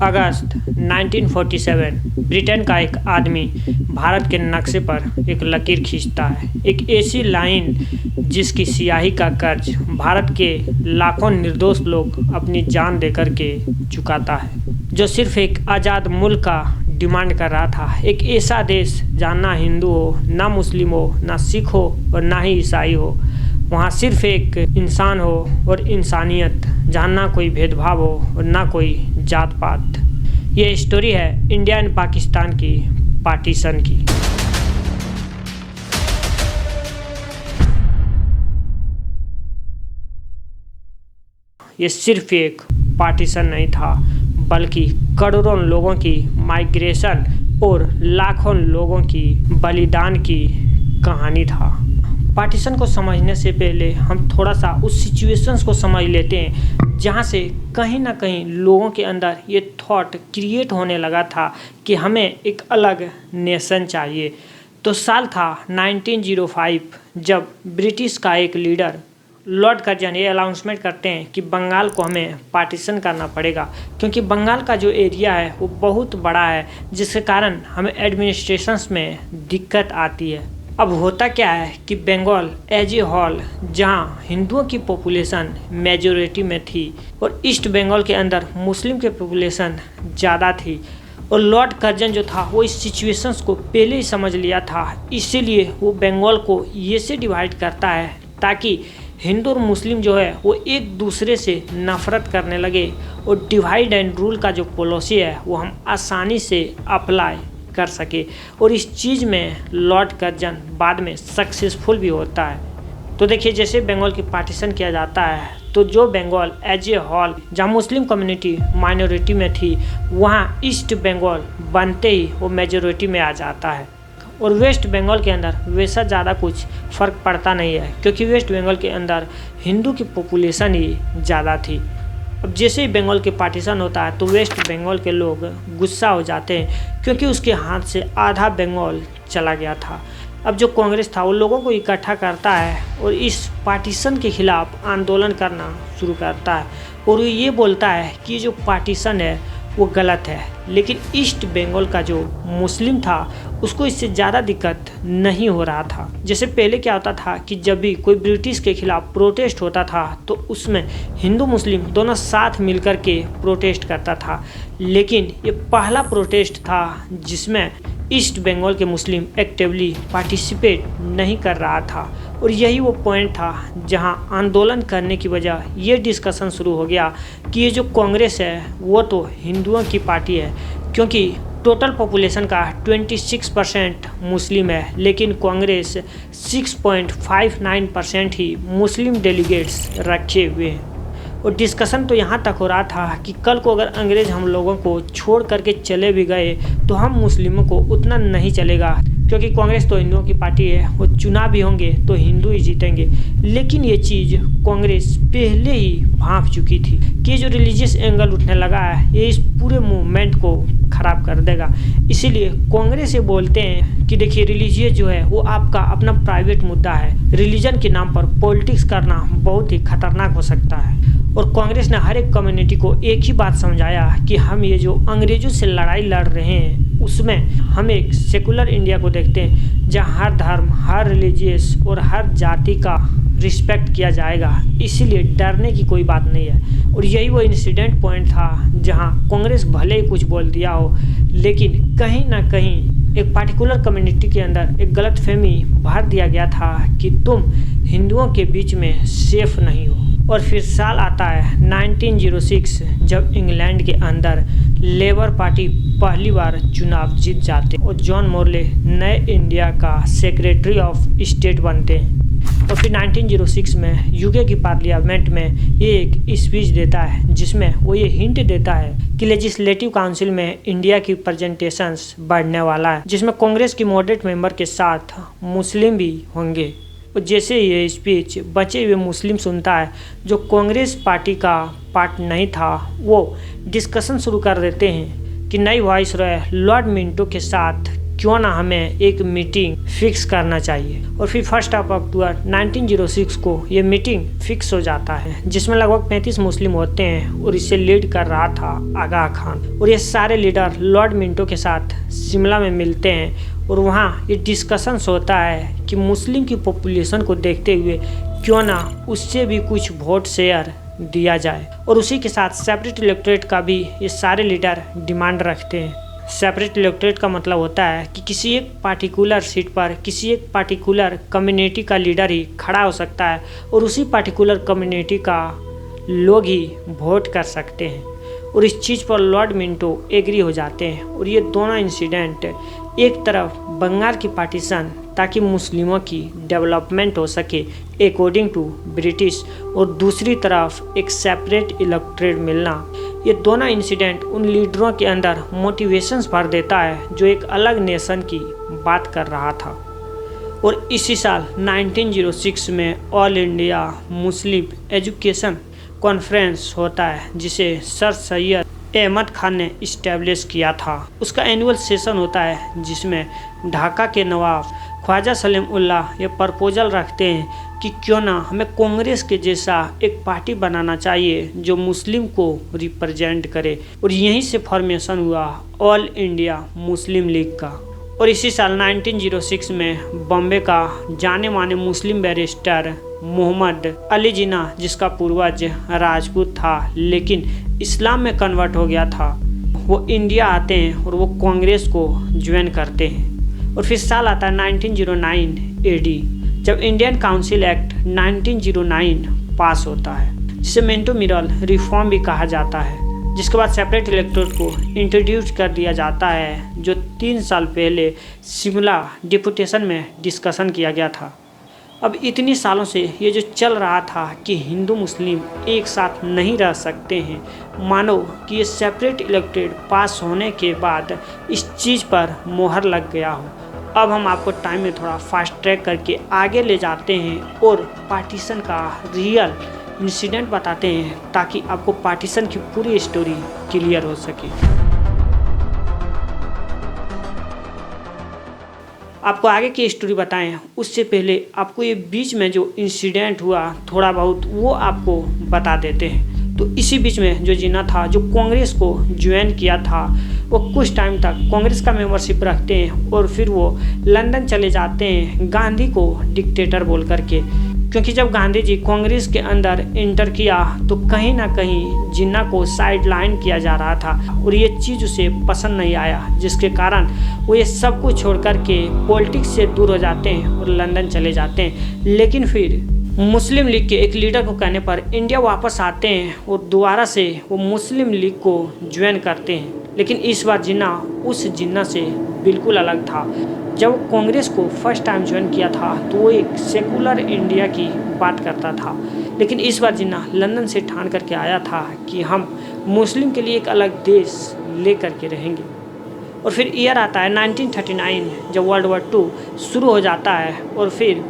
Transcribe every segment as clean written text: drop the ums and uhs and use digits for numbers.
अगस्त 1947 Britain का एक आदमी भारत के नक्शे पर एक लकीर खींचता है, एक ऐसी लाइन जिसकी स्याही का कर्ज भारत के लाखों निर्दोष लोग अपनी जान देकर के चुकाता है, जो सिर्फ एक आज़ाद मुल्क का डिमांड कर रहा था। एक ऐसा देश जहाँ ना हिंदू हो, ना मुस्लिम हो, ना सिख हो और ना ही ईसाई हो, वहाँ सिर्फ एक इंसान हो और इंसानियत, जहाँ ना कोई भेदभाव हो और ना कोई जात पात। ये स्टोरी है इंडिया एंड पाकिस्तान की पार्टीशन की। ये सिर्फ एक पार्टीशन नहीं था, बल्कि करोड़ों लोगों की माइग्रेशन और लाखों लोगों की बलिदान की कहानी था। पार्टीशन को समझने से पहले हम थोड़ा सा उस सिचुएशंस को समझ लेते हैं जहाँ से कहीं ना कहीं लोगों के अंदर ये थॉट क्रिएट होने लगा था कि हमें एक अलग नेशन चाहिए। तो साल था 1905 जब ब्रिटिश का एक लीडर लॉर्ड कर्जन ये अनाउंसमेंट करते हैं कि बंगाल को हमें पार्टीशन करना पड़ेगा, क्योंकि बंगाल का जो एरिया है वो बहुत बड़ा है, जिसके कारण हमें एडमिनिस्ट्रेशंस में दिक्कत आती है। अब होता क्या है कि बंगाल एज ए होल, जहाँ हिंदुओं की पॉपुलेशन मेजॉरिटी में थी और ईस्ट बंगाल के अंदर मुस्लिम की पॉपुलेशन ज़्यादा थी, और लॉर्ड कर्जन जो था वो इस सिचुएशंस को पहले ही समझ लिया था। इसीलिए वो बंगाल को ये से डिवाइड करता है ताकि हिंदू और मुस्लिम जो है वो एक दूसरे से नफ़रत करने लगे, और डिवाइड एंड रूल का जो पॉलिसी है वो हम आसानी से अप्लाई कर सके। और इस चीज़ में लॉर्ड कर्जन बाद में सक्सेसफुल भी होता है। तो देखिए, जैसे बंगाल की पार्टीशन किया जाता है तो जो बंगाल एज ए होल, जहाँ मुस्लिम कम्युनिटी माइनॉरिटी में थी, वहाँ ईस्ट बंगाल बनते ही वो मेजॉरिटी में आ जाता है। और वेस्ट बंगाल के अंदर वैसा ज़्यादा कुछ फ़र्क पड़ता नहीं है, क्योंकि वेस्ट बंगाल के अंदर हिंदू की पॉपुलेशन ही ज़्यादा थी। अब जैसे ही बंगाल के पार्टीशन होता है तो वेस्ट बंगाल के लोग गुस्सा हो जाते हैं, क्योंकि उसके हाथ से आधा बंगाल चला गया था। अब जो कांग्रेस था वो लोगों को इकट्ठा करता है और इस पार्टीशन के खिलाफ आंदोलन करना शुरू करता है, और ये बोलता है कि ये जो पार्टीशन है वो गलत है। लेकिन ईस्ट बंगाल का जो मुस्लिम था उसको इससे ज़्यादा दिक्कत नहीं हो रहा था। जैसे पहले क्या होता था कि जब भी कोई ब्रिटिश के खिलाफ प्रोटेस्ट होता था तो उसमें हिंदू मुस्लिम दोनों साथ मिलकर के प्रोटेस्ट करता था, लेकिन ये पहला प्रोटेस्ट था जिसमें ईस्ट बंगाल के मुस्लिम एक्टिवली पार्टिसिपेट नहीं कर रहा था। और यही वो पॉइंट था जहां आंदोलन करने की वजह ये डिस्कशन शुरू हो गया कि ये जो कांग्रेस है वो तो हिंदुओं की पार्टी है, क्योंकि टोटल पॉपुलेशन का 26% मुस्लिम है, लेकिन कांग्रेस 6.59% ही मुस्लिम डेलीगेट्स रखे हुए हैं। और डिस्कशन तो यहाँ तक हो रहा था कि कल को अगर अंग्रेज़ हम लोगों को छोड़ करके चले भी गए तो हम मुस्लिमों को उतना नहीं चलेगा, क्योंकि कांग्रेस तो हिंदुओं की पार्टी है, वो चुनाव भी होंगे तो हिंदू ही जीतेंगे। लेकिन ये चीज़ कांग्रेस पहले ही भांप चुकी थी कि जो रिलीजियस एंगल उठने लगा है ये इस पूरे मूवमेंट को ख़राब कर देगा। इसीलिए कांग्रेस ये बोलते हैं कि देखिए, रिलीजियस जो है वो आपका अपना प्राइवेट मुद्दा है, रिलीजन के नाम पर पॉलिटिक्स करना बहुत ही खतरनाक हो सकता है। और कांग्रेस ने हर एक कम्युनिटी को एक ही बात समझाया कि हम ये जो अंग्रेजों से लड़ाई लड़ रहे हैं उसमें हम एक सेकुलर इंडिया को देखते हैं, जहाँ हर धर्म, हर रिलीजियस और हर जाति का रिस्पेक्ट किया जाएगा, इसीलिए डरने की कोई बात नहीं है। और यही वो इंसिडेंट पॉइंट था जहाँ कांग्रेस भले ही कुछ बोल दिया हो, लेकिन कहीं ना कहीं एक पार्टिकुलर कम्युनिटी के अंदर एक गलतफहमी भर दिया गया था कि तुम हिंदुओं के बीच में सेफ नहीं हो। और फिर साल आता है 1906 जब इंग्लैंड के अंदर लेबर पार्टी पहली बार चुनाव जीत जाते और जॉन मॉर्ले नए इंडिया का सेक्रेटरी ऑफ स्टेट बनते हैं। और फिर 1906 में यूके की पार्लियामेंट में ये एक स्पीच देता है जिसमें वो ये हिंट देता है कि लेजिस्लेटिव काउंसिल में इंडिया की प्रेजेंटेशंस बढ़ने वाला है, जिसमें कांग्रेस की मॉडरेट मेंबर के साथ मुस्लिम भी होंगे। और जैसे ये स्पीच बचे हुए मुस्लिम सुनता है, जो कांग्रेस पार्टी का पार्ट नहीं था, वो डिस्कशन शुरू कर देते हैं कि नई वाइसरॉय लॉर्ड मिंटो के साथ क्यों ना हमें एक मीटिंग फिक्स करना चाहिए। और फिर 1 अक्टूबर 1906 को ये मीटिंग फिक्स हो जाता है, जिसमें लगभग 35 मुस्लिम होते हैं और इसे लीड कर रहा था आगा खान। और ये सारे लीडर लॉर्ड मिंटो के साथ शिमला में मिलते हैं और वहाँ ये डिस्कशंस होता है कि मुस्लिम की पॉपुलेशन को देखते हुए क्यों ना उससे भी कुछ वोट शेयर दिया जाए। और उसी के साथ सेपरेट इलेक्टोरेट का भी ये सारे लीडर डिमांड रखते हैं। सेपरेट इलेक्टोरेट का मतलब होता है कि किसी एक पार्टिकुलर सीट पर किसी एक पार्टिकुलर कम्युनिटी का लीडर ही खड़ा हो सकता है और उसी पार्टिकुलर कम्युनिटी का लोग ही वोट कर सकते हैं। और इस चीज़ पर लॉर्ड मिंटो एग्री हो जाते हैं। और ये दोनों इंसिडेंट, एक तरफ बंगाल की पार्टीशन ताकि मुस्लिमों की डेवलपमेंट हो सके अकॉर्डिंग टू ब्रिटिश, और दूसरी तरफ एक सेपरेट इलेक्टोरेट मिलना, ये दोनों इंसिडेंट उन लीडरों के अंदर मोटिवेशंस भर देता है जो एक अलग नेशन की बात कर रहा था। और इसी साल 1906 में all India Muslim education conference होता है, जिसे सर सैयद अहमद खान ने इस्टेब्लिश किया था। उसका एनुअल सेशन होता है जिसमें ढाका के नवाब ख्वाजा सलीम उल्लाह ये प्रपोजल रखते हैं कि क्यों ना हमें कांग्रेस के जैसा एक पार्टी बनाना चाहिए जो मुस्लिम को रिप्रेजेंट करे। और यहीं से फॉर्मेशन हुआ ऑल इंडिया मुस्लिम लीग का। और इसी साल 1906 में बॉम्बे का जाने माने मुस्लिम बैरिस्टर मोहम्मद अली जिन्ना, जिसका पूर्वज राजपूत था लेकिन इस्लाम में कन्वर्ट हो गया था, वो इंडिया आते हैं और वो कांग्रेस को ज्वाइन करते हैं। और फिर साल आता है 1909 एडी, जब इंडियन काउंसिल एक्ट 1909 पास होता है, जिसे मिंटो मिरल रिफॉर्म भी कहा जाता है। जिसके बाद सेपरेट इलेक्टोरेट को इंट्रोड्यूस कर दिया जाता है, जो 3 साल पहले शिमला डिपुटेशन में डिस्कशन किया गया था। अब इतनी सालों से ये जो चल रहा था कि हिंदू मुस्लिम एक साथ नहीं रह सकते हैं, मानो कि ये सेपरेट इलेक्टोरेट पास होने के बाद इस चीज़ पर मोहर लग गया हो। अब हम आपको टाइम में थोड़ा फास्ट ट्रैक करके आगे ले जाते हैं और पार्टीशन का रियल इंसिडेंट बताते हैं, ताकि आपको पार्टीशन की पूरी स्टोरी क्लियर हो सके। आपको आगे की स्टोरी बताएं उससे पहले आपको ये बीच में जो इंसिडेंट हुआ थोड़ा बहुत वो आपको बता देते हैं। तो इसी बीच में जो जिन्ना था, जो कांग्रेस को ज्वाइन किया था, वो कुछ टाइम तक कांग्रेस का मेंबरशिप रखते हैं और फिर वो लंदन चले जाते हैं गांधी को डिक्टेटर बोल करके। क्योंकि जब गांधी जी कांग्रेस के अंदर इंटर किया तो कहीं ना कहीं जिन्ना को साइड लाइन किया जा रहा था और ये चीज़ उसे पसंद नहीं आया, जिसके कारण वो ये सब कुछ छोड़ करके पॉलिटिक्स से दूर हो जाते हैं और लंदन चले जाते हैं। लेकिन फिर मुस्लिम लीग के एक लीडर को कहने पर इंडिया वापस आते हैं और दोबारा से वो मुस्लिम लीग को ज्वाइन करते हैं। लेकिन इस बार जिन्ना उस जिन्ना से बिल्कुल अलग था। जब वो कांग्रेस को फर्स्ट टाइम ज्वाइन किया था तो वो एक सेकुलर इंडिया की बात करता था, लेकिन इस बार जिन्ना लंदन से ठान करके आया था कि हम मुस्लिम के लिए एक अलग देश ले करके रहेंगे। और फिर ईयर आता है 1939, जब वर्ल्ड वॉर 2 शुरू हो जाता है और फिर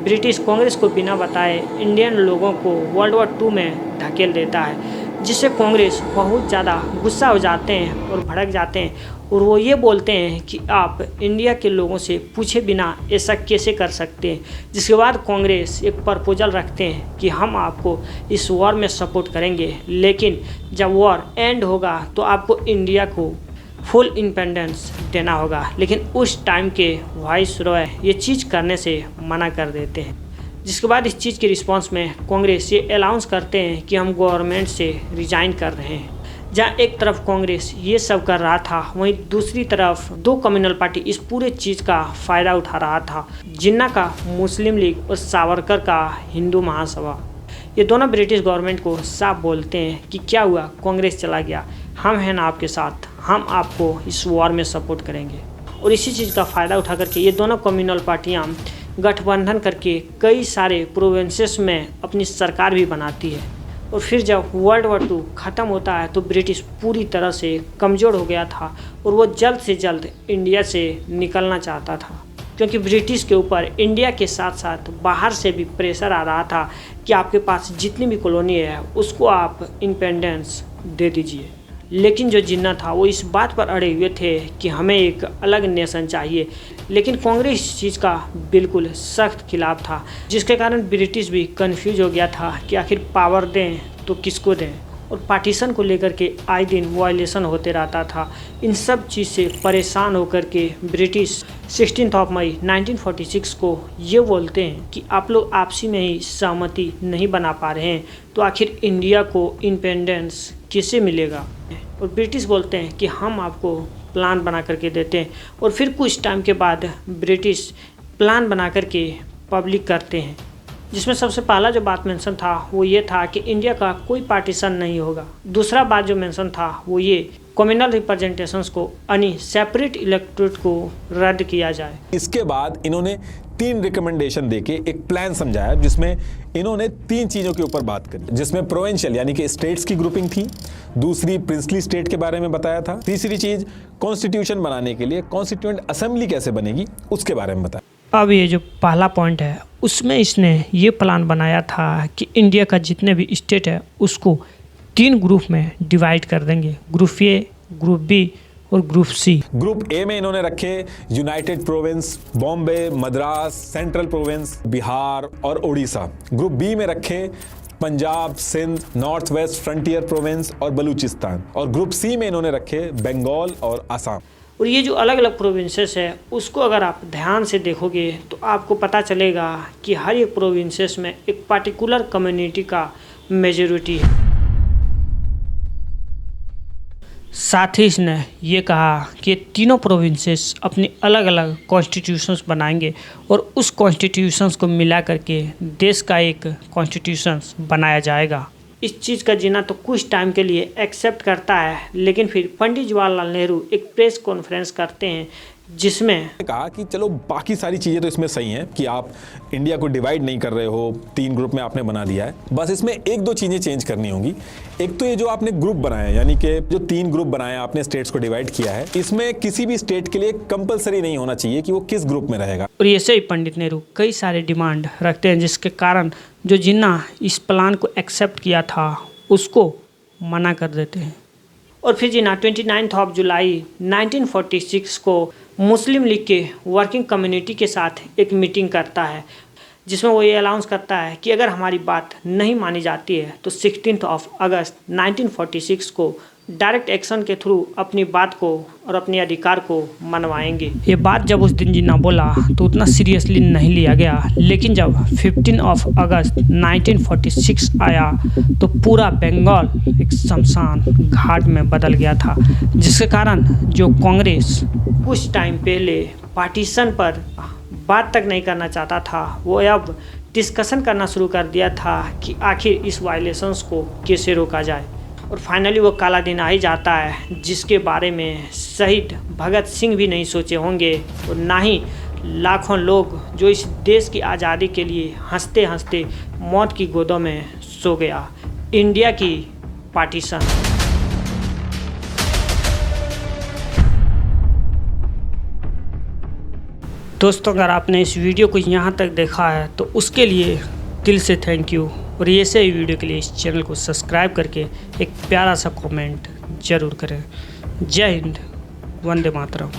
ब्रिटिश कांग्रेस को बिना बताए इंडियन लोगों को वर्ल्ड वॉर 2 में धकेल देता है, जिससे कांग्रेस बहुत ज़्यादा गुस्सा हो जाते हैं और भड़क जाते हैं और वो ये बोलते हैं कि आप इंडिया के लोगों से पूछे बिना ऐसा कैसे कर सकते हैं। जिसके बाद कांग्रेस एक प्रपोजल रखते हैं कि हम आपको इस वॉर में सपोर्ट करेंगे, लेकिन जब वॉर एंड होगा तो आपको इंडिया को फुल इंडिपेंडेंस देना होगा। लेकिन उस टाइम के वाइस रॉय ये चीज़ करने से मना कर देते हैं। जिसके बाद इस चीज़ के रिस्पांस में कांग्रेस ये अनाउंस करते हैं कि हम गवर्नमेंट से रिजाइन कर रहे हैं। जहाँ एक तरफ कांग्रेस ये सब कर रहा था, वहीं दूसरी तरफ 2 कम्युनल पार्टी इस पूरे चीज़ का फ़ायदा उठा रहा था। जिन्ना का मुस्लिम लीग और सावरकर का हिंदू महासभा। ये दोनों ब्रिटिश गवर्नमेंट को साफ बोलते हैं कि क्या हुआ, कांग्रेस चला गया, हम हैं ना आपके साथ, हम आपको इस वॉर में सपोर्ट करेंगे। और इसी चीज़ का फ़ायदा उठा करके ये दोनों कम्युनल पार्टियाँ गठबंधन करके कई सारे प्रोविंसेस में अपनी सरकार भी बनाती है। और फिर जब वर्ल्ड वॉर 2 ख़त्म होता है तो ब्रिटिश पूरी तरह से कमज़ोर हो गया था और वो जल्द से जल्द इंडिया से निकलना चाहता था, क्योंकि ब्रिटिश के ऊपर इंडिया के साथ साथ बाहर से भी प्रेशर आ रहा था कि आपके पास जितनी भी कॉलोनी है उसको आप इंडिपेंडेंस दे दीजिए। लेकिन जो जिन्ना था वो इस बात पर अड़े हुए थे कि हमें एक अलग नेशन चाहिए। लेकिन कांग्रेस इस चीज़ का बिल्कुल सख्त खिलाफ था, जिसके कारण ब्रिटिश भी कंफ्यूज हो गया था कि आखिर पावर दें तो किसको दें, और पार्टीशन को लेकर के आए दिन वायलेशन होते रहता था। इन सब चीज़ से परेशान होकर के ब्रिटिश 16 मई 1946 को ये बोलते हैं कि आप लोग आपसी में ही सहमति नहीं बना पा रहे हैं, तो आखिर इंडिया को इंडिपेंडेंस किसे मिलेगा। और ब्रिटिश बोलते हैं कि हम आपको प्लान बना करके देते हैं, और फिर कुछ टाइम के बाद ब्रिटिश प्लान बना करके पब्लिक करते हैं, जिसमें सबसे पहला जो बात मेंशन था वो ये था कि इंडिया का कोई पार्टीशन नहीं होगा। दूसरा बात जो मेंशन था वो ये कम्युनल रिप्रेजेंटेशंस को यानी सेपरेट इलेक्टोरेट को रद्द किया जाए। इसके बाद इन्होंने 3 रिकमेंडेशन देके एक प्लान समझाया, जिसमें इन्होंने 3 चीज़ों के ऊपर बात करी, जिसमें प्रोविंशियल यानी कि स्टेट्स की ग्रुपिंग थी, दूसरी प्रिंसली स्टेट के बारे में बताया था, तीसरी चीज़ कॉन्स्टिट्यूशन बनाने के लिए कॉन्स्टिट्यूएंट असेंबली कैसे बनेगी उसके बारे में बताया। अब ये जो पहला पॉइंट है उसमें इसने ये प्लान बनाया था कि इंडिया का जितने भी स्टेट है उसको 3 ग्रुप में डिवाइड कर देंगे, ग्रुप ए, ग्रुप बी और ग्रुप सी। ग्रुप ए में इन्होंने रखे united province, Bombay, Madras, central province, Bihar और उड़ीसा। ग्रुप बी में रखे Punjab, Sindh, north west frontier province और बलूचिस्तान। और ग्रुप सी में इन्होंने रखे बंगाल और असम। और ये जो अलग अलग प्रोविंसेस है उसको अगर आप ध्यान से देखोगे तो आपको पता चलेगा कि हर एक प्रोविंसेस में एक पर्टिकुलर कम्युनिटी का मेजॉरिटी है। साथ ही इसने ये कहा कि तीनों प्रोविंसेस अपनी अलग अलग कॉन्स्टिट्यूशंस बनाएंगे और उस कॉन्स्टिट्यूशंस को मिला करके देश का एक कॉन्स्टिट्यूशंस बनाया जाएगा। इस चीज़ का जीना तो कुछ टाइम के लिए एक्सेप्ट करता है, लेकिन फिर पंडित जवाहरलाल नेहरू एक प्रेस कॉन्फ्रेंस करते हैं जिसमें कहा कि चलो बाकी सारी चीज़ें तो इसमें सही हैं कि आप इंडिया को डिवाइड नहीं कर रहे हो, 3 ग्रुप में आपने बना दिया है, बस इसमें 1-2 चीज़ें चेंज करनी होंगी। एक तो ये जो आपने ग्रुप बनाया यानी कि जो 3 ग्रुप बनाए आपने स्टेट्स को डिवाइड किया है, इसमें किसी भी स्टेट के लिए कंपलसरी नहीं होना चाहिए कि वो किस ग्रुप में रहेगा। और ऐसे ही पंडित नेहरू कई सारे डिमांड रखते हैं, जिसके कारण जो जिन्ना इस प्लान को एक्सेप्ट किया था उसको मना कर देते हैं। और फिर जिन्ना 29 जुलाई 1946 को मुस्लिम लीग के वर्किंग कम्युनिटी के साथ एक मीटिंग करता है, जिसमें वो ये अनाउंस करता है कि अगर हमारी बात नहीं मानी जाती है तो 16 अगस्त 1946 को डायरेक्ट एक्शन के थ्रू अपनी बात को और अपने अधिकार को मनवाएंगे। ये बात जब उस दिन जिन्ना बोला तो उतना सीरियसली नहीं लिया गया, लेकिन जब 15 अगस्त 1946 आया तो पूरा बंगाल एक शमशान घाट में बदल गया था, जिसके कारण जो कांग्रेस कुछ टाइम पहले पार्टीशन पर बात तक नहीं करना चाहता था, वो अब डिस्कशन करना शुरू कर दिया था कि आखिर इस वायलेशंस को कैसे रोका जाए। और फाइनली वो काला दिन आ ही जाता है, जिसके बारे में शहीद भगत सिंह भी नहीं सोचे होंगे और ना ही लाखों लोग जो इस देश की आज़ादी के लिए हंसते हंसते मौत की गोदों में सो गया। इंडिया की पार्टीशन। दोस्तों, अगर आपने इस वीडियो को यहाँ तक देखा है तो उसके लिए दिल से थैंक यू, और ऐसे ही वीडियो के लिए इस चैनल को सब्सक्राइब करके एक प्यारा सा कमेंट ज़रूर करें। जय हिंद, वंदे मातरम।